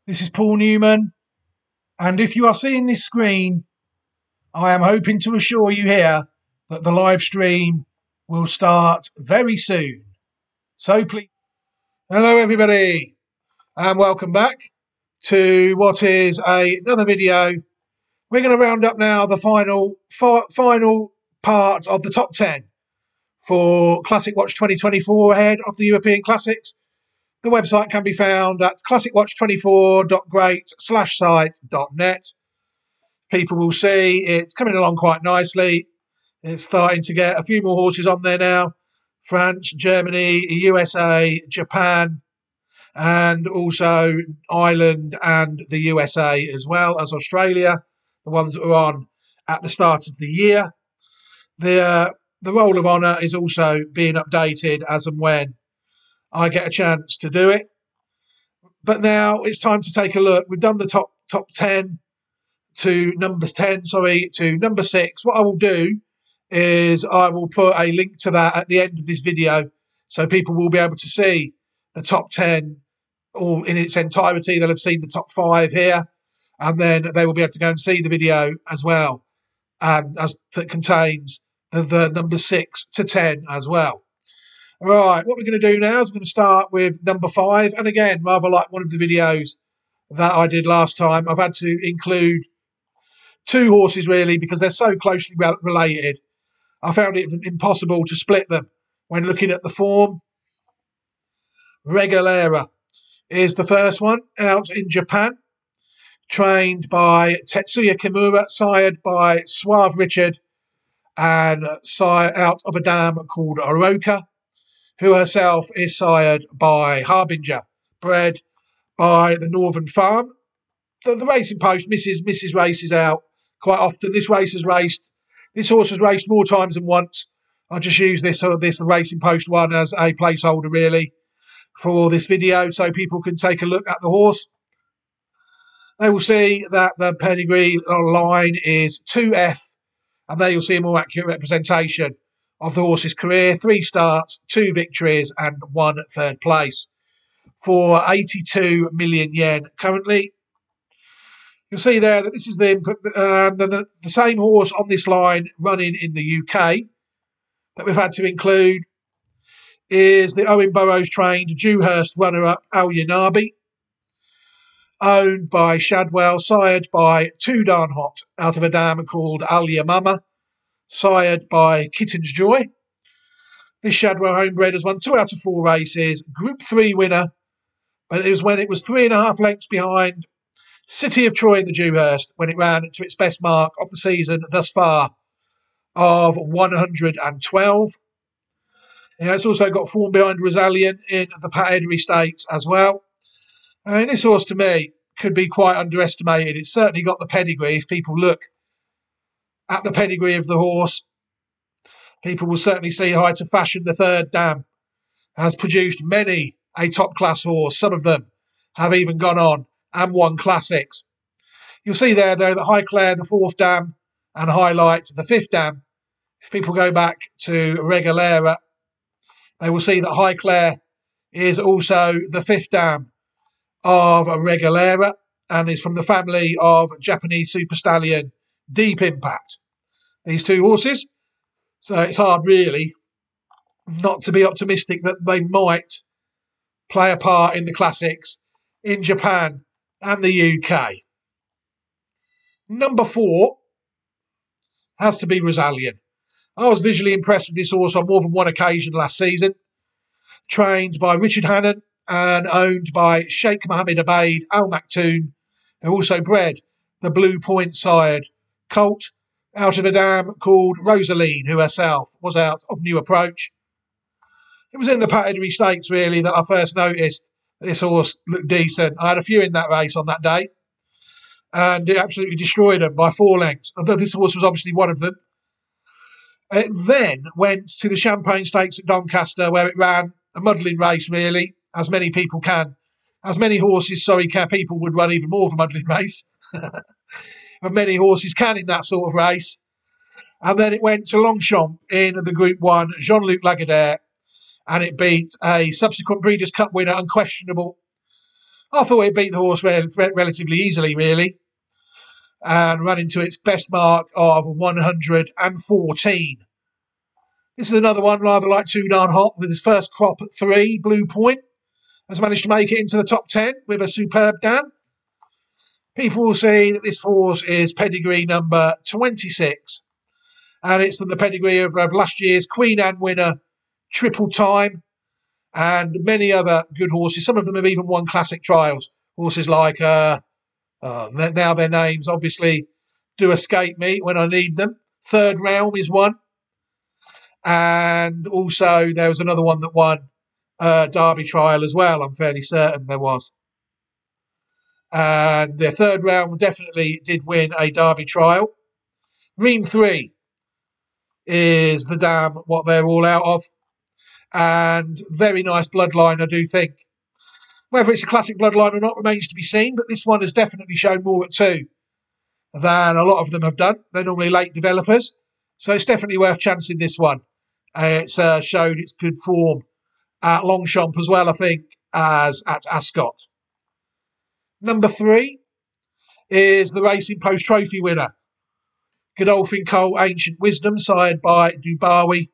This is Paul Newman, and if you are seeing this screen, I am hoping to assure you here that the live stream will start very soon. So please, hello everybody, and welcome back to what is another video. We're going to round up now the final part of the top 10 for Classic Watch 2024 ahead of the European Classics. The website can be found at classicwatch24.great/site.net. People will see it's coming along quite nicely. It's starting to get a few more horses on there now. France, Germany, USA, Japan, and also Ireland and the USA, as well as Australia, the ones that were on at the start of the year. The Roll of Honour is also being updated as and when I get a chance to do it. But now it's time to take a look. We've done the top 10 to number 6. What I will do is I will put a link to that at the end of this video, so people will be able to see the top 10 all in its entirety. They'll have seen the top 5 here, and then they will be able to go and see the video as well, as that contains the number 6 to 10 as well. Right, what we're going to do now is we're going to start with number 5. And again, rather like one of the videos that I did last time, I've had to include 2 horses really because they're so closely related. I found it impossible to split them when looking at the form. Regalera is the first one, out in Japan, trained by Tetsuya Kimura, sired by Suave Richard, and out of a dam called Oroka, who herself is sired by Harbinger, bred by the Northern Farm. The racing post misses races out quite often. This horse has raced more times than once. I'll just use the racing post one as a placeholder really for this video so people can take a look at the horse. They will see that the pedigree line is 2F, and there you'll see a more accurate representation of the horse's career. 3 starts, 2 victories and 1 third place for 82 million yen currently. You'll see there that this is the same horse on this line running in the UK that we've had to include is the Owen Burrows trained Dewhurst runner-up Al Yanabi, owned by Shadwell, sired by Too Darn Hot out of a dam called Al Yamama, sired by Kitten's Joy. This Shadwell homebred has won 2 out of 4 races, Group 3 winner, but it was when it was 3.5 lengths behind City of Troy in the Dewhurst when it ran to its best mark of the season thus far of 112. It's also got form behind Rosalien in the Pat Eddery Stakes as well. This horse to me could be quite underestimated. It's certainly got the pedigree. If people look at the pedigree of the horse, people will certainly see Height of Fashion, the third dam, has produced many a top-class horse. Some of them have even gone on and won classics. You'll see there, though, that Highclere, the 4th dam, and Highlight, the 5th dam. If people go back to Regalera, they will see that Highclere is also the 5th dam of Regalera and is from the family of Japanese super stallion Deep Impact. These 2 horses. So it's hard really not to be optimistic that they might play a part in the classics in Japan and the UK. Number 4 has to be Rosalien. I was visually impressed with this horse on more than one occasion last season. Trained by Richard Hannon and owned by Sheikh Mohammed Abaid Al Maktoum, who also bred the Blue Point sired colt out of a dam called Rosaline, who herself was out of New Approach. It was in the Pat Eddery Stakes really that I first noticed this horse looked decent. I had a few in that race on that day, and it absolutely destroyed them by 4 lengths. Although this horse was obviously one of them. It then went to the Champagne Stakes at Doncaster, where it ran a muddling race, really, as many people can. As many horses, people would run even more of a muddling race. And many horses can in that sort of race. And then it went to Longchamp in the Group 1, Jean-Luc Lagardère, and it beat a subsequent Breeders' Cup winner, Unquestionable, I thought it beat the horse relatively easily, really, and ran into its best mark of 114. This is another one rather like Too Darn Hot with his first crop at 3, Blue Point. Has managed to make it into the top 10 with a superb dam. People will see that this horse is pedigree number 26, and it's the pedigree of last year's Queen Anne winner, Triple Time, and many other good horses. Some of them have even won classic trials. Horses like, now their names obviously do escape me when I need them. Third Realm is one. And also there was another one that won Derby trial as well, I'm fairly certain there was. And their Third Realm definitely did win a Derby trial. Ream 3 is the dam what they're all out of. And very nice bloodline, I do think. Whether it's a classic bloodline or not remains to be seen, but this one has definitely shown more at 2 than a lot of them have done. They're normally late developers. So it's definitely worth chancing this one. It's showed its good form at Longchamp as well, I think, as at Ascot. Number 3 is the Racing Post Trophy winner, Godolphin Cole Ancient Wisdom, sired by Dubawi,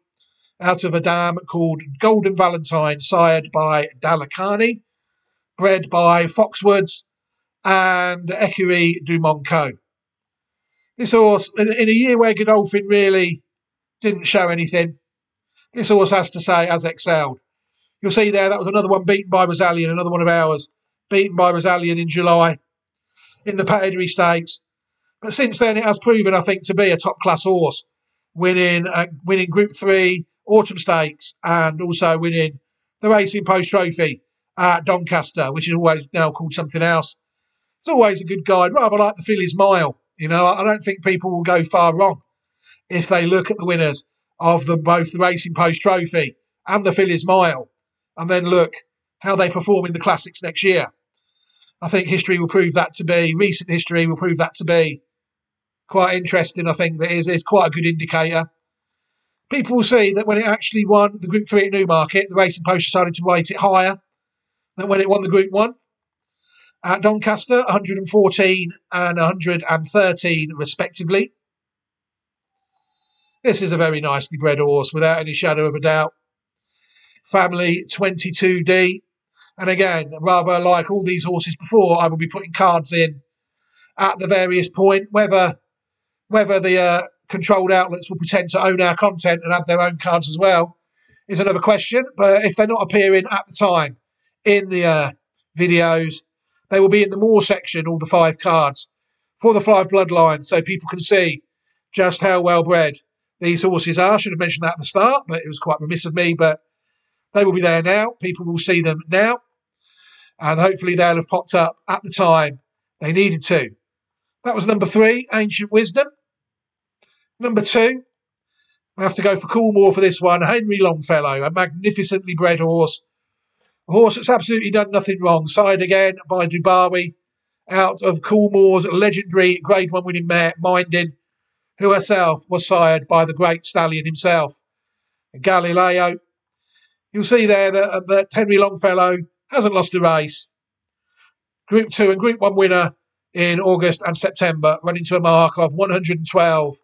out of a dam called Golden Valentine, sired by Dalakani, bred by Foxwoods and Ecurie du Monco. This horse, in a year where Godolphin really didn't show anything, this horse has to say has excelled. You'll see there, that was another one beaten by Rosallion, another one of ours, beaten by Rosallion in July in the Pedigree Stakes. But since then, it has proven, I think, to be a top-class horse, winning Group 3 Autumn Stakes and also winning the Racing Post Trophy at Doncaster, which is always now called something else. It's always a good guide, rather like the Fillies Mile. You know, I don't think people will go far wrong if they look at the winners of both the Racing Post Trophy and the Fillies Mile and then look how they perform in the Classics next year. I think history will prove that to be, recent history will prove that to be quite interesting. I think that is quite a good indicator. People will see that when it actually won the Group 3 at Newmarket, the Racing Post decided to rate it higher than when it won the Group 1 at Doncaster, 114 and 113 respectively. This is a very nicely bred horse, without any shadow of a doubt. Family 22D. And again, rather like all these horses before, I will be putting cards in at the various point. Whether the controlled outlets will pretend to own our content and have their own cards as well is another question. But if they're not appearing at the time in the videos, they will be in the more section, all the 5 cards, for the 5 bloodlines, so people can see just how well bred these horses are. I should have mentioned that at the start, but it was quite remiss of me. But they will be there now. People will see them now. And hopefully they'll have popped up at the time they needed to. That was number 3, Ancient Wisdom. Number 2, I have to go for Coolmore for this one. Henry Longfellow, a magnificently bred horse. A horse that's absolutely done nothing wrong. Sired again by Dubawi, out of Coolmore's legendary Grade 1 winning mare, Mindin, who herself was sired by the great stallion himself, Galileo. You'll see there that Henry Longfellow hasn't lost a race. Group 2 and Group 1 winner in August and September, running to a mark of 112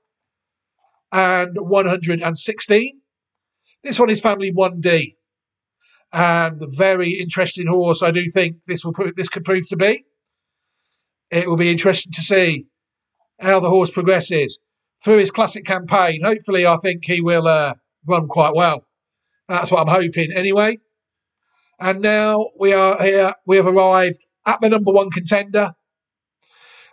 and 116. This one is family 1D. And a very interesting horse, I do think this could prove to be. It will be interesting to see how the horse progresses through his classic campaign. Hopefully, I think he will run quite well. That's what I'm hoping anyway. And now we are here. We have arrived at the number 1 contender.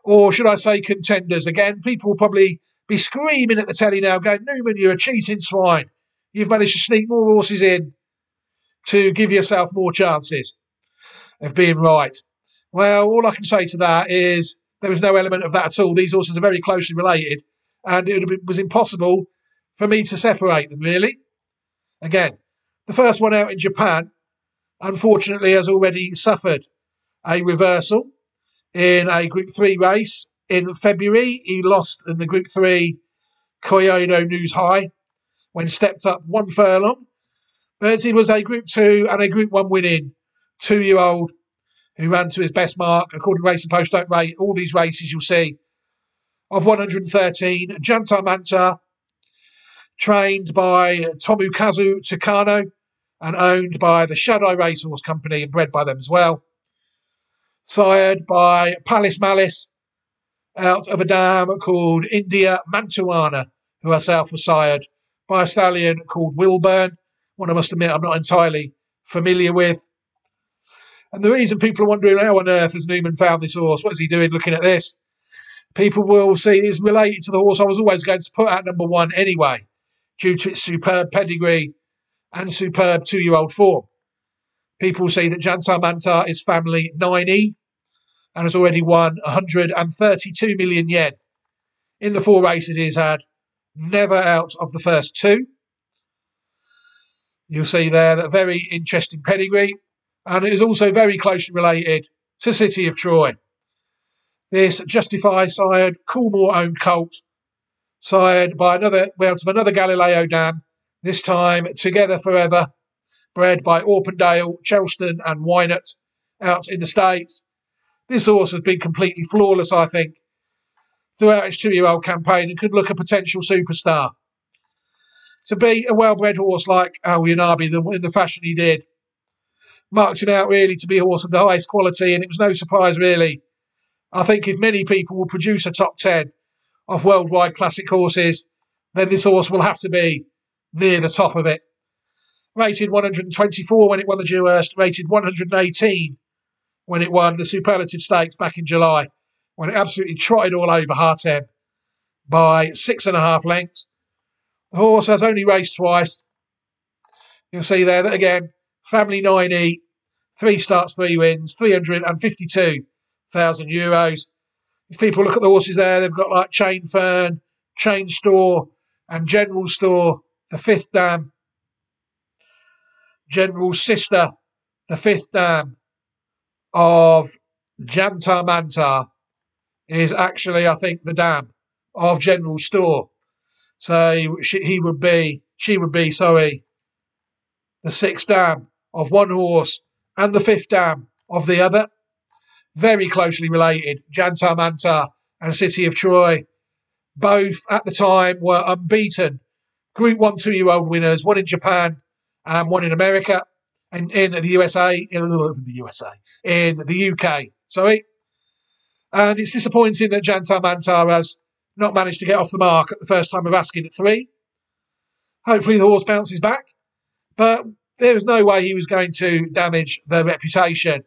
Or should I say contenders? Again, people will probably be screaming at the telly now, going, Newman, you're a cheating swine. You've managed to sneak more horses in to give yourself more chances of being right. Well, all I can say to that is there was no element of that at all. These horses are very closely related, and it was impossible for me to separate them, really. Again, the first one out in Japan, unfortunately, has already suffered a reversal in a Group 3 race in February. He lost in the Group 3 Kyoto News High when stepped up 1 furlong. But he was a Group 2 and a Group 1 winning 2-year-old who ran to his best mark, according to Racing Post Don't Rate. All these races you'll see of 113. Jantar Mantar, trained by Tomokazu Takano and owned by the Shadow Racehorse Company and bred by them as well. Sired by Palace Malice out of a dam called India Mantuana, who herself was sired by a stallion called Wilburn, one I must admit I'm not entirely familiar with. And the reason people are wondering how on earth has Newman found this horse, what is he doing looking at this? People will see it's related to the horse I was always going to put at number one anyway, due to its superb pedigree and superb 2-year-old form. People see that Jantar Mantar is family 9E and has already won 132 million yen in the 4 races he's had, never out of the first 2. You'll see there that very interesting pedigree, and it is also very closely related to City of Troy. This Justify sired Coolmore owned colt, sired by another Galileo dam, this time Together Forever, bred by Orpendale, Chelston and Wynett out in the States. This horse has been completely flawless, I think, throughout its 2-year-old campaign and could look a potential superstar. To beat a well-bred horse like Al-Yanabi in the fashion he did, marked him out really to be a horse of the highest quality, and it was no surprise really. I think if many people will produce a top 10 of worldwide classic horses, then this horse will have to be near the top of it. Rated 124 when it won the Dewhurst, rated 118 when it won the Superlative Stakes back in July, when it absolutely trotted all over Hartem by 6.5 lengths. The horse has only raced twice. You'll see there that again, family 9E, 3 starts, 3 wins, 352,000 euros. If people look at the horses there, they've got like Chain Fern, Chain Store, and General Store, the 5th dam. General's sister, the 5th dam of Jantar Mantar, is actually, I think, the dam of General Store. So she would be, the 6th dam of one horse and the 5th dam of the other. Very closely related, Jantar Mantar and City of Troy. Both at the time were unbeaten Group 1 2-year-old winners, one in Japan and one in America, and in the UK. Sorry. And it's disappointing that Jantar Mantar has not managed to get off the mark at the first time of asking at 3. Hopefully the horse bounces back, but there was no way he was going to damage the reputation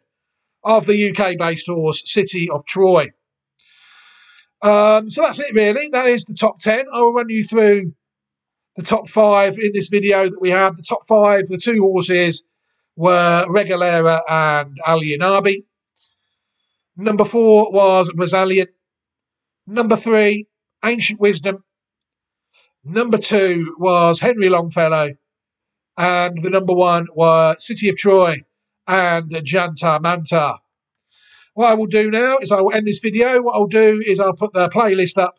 of the UK-based horse, City of Troy. So that's it, really. That is the top 10. I will run you through the top 5 in this video that we have. The top 5, the 2 horses were Regalera and Al-Yanabi. Number 4 was Rosalian. Number 3, Ancient Wisdom. Number 2 was Henry Longfellow. And the number 1 was City of Troy and Jantar Mantar. What I will do now is I will end this video. What I'll do is I'll put the playlist up,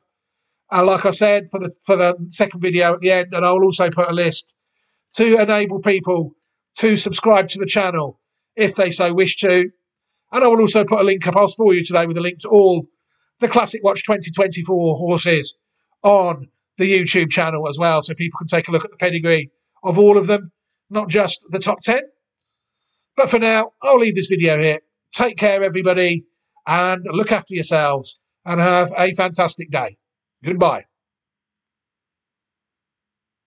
like I said, for the second video at the end, and I'll also put a list to enable people to subscribe to the channel if they so wish to. And I will also put a link up. I'll spoil you today with a link to all the Classic Watch 2024 horses on the YouTube channel as well, so people can take a look at the pedigree of all of them, not just the top 10. But for now, I'll leave this video here. Take care, everybody, and look after yourselves, and have a fantastic day. Goodbye.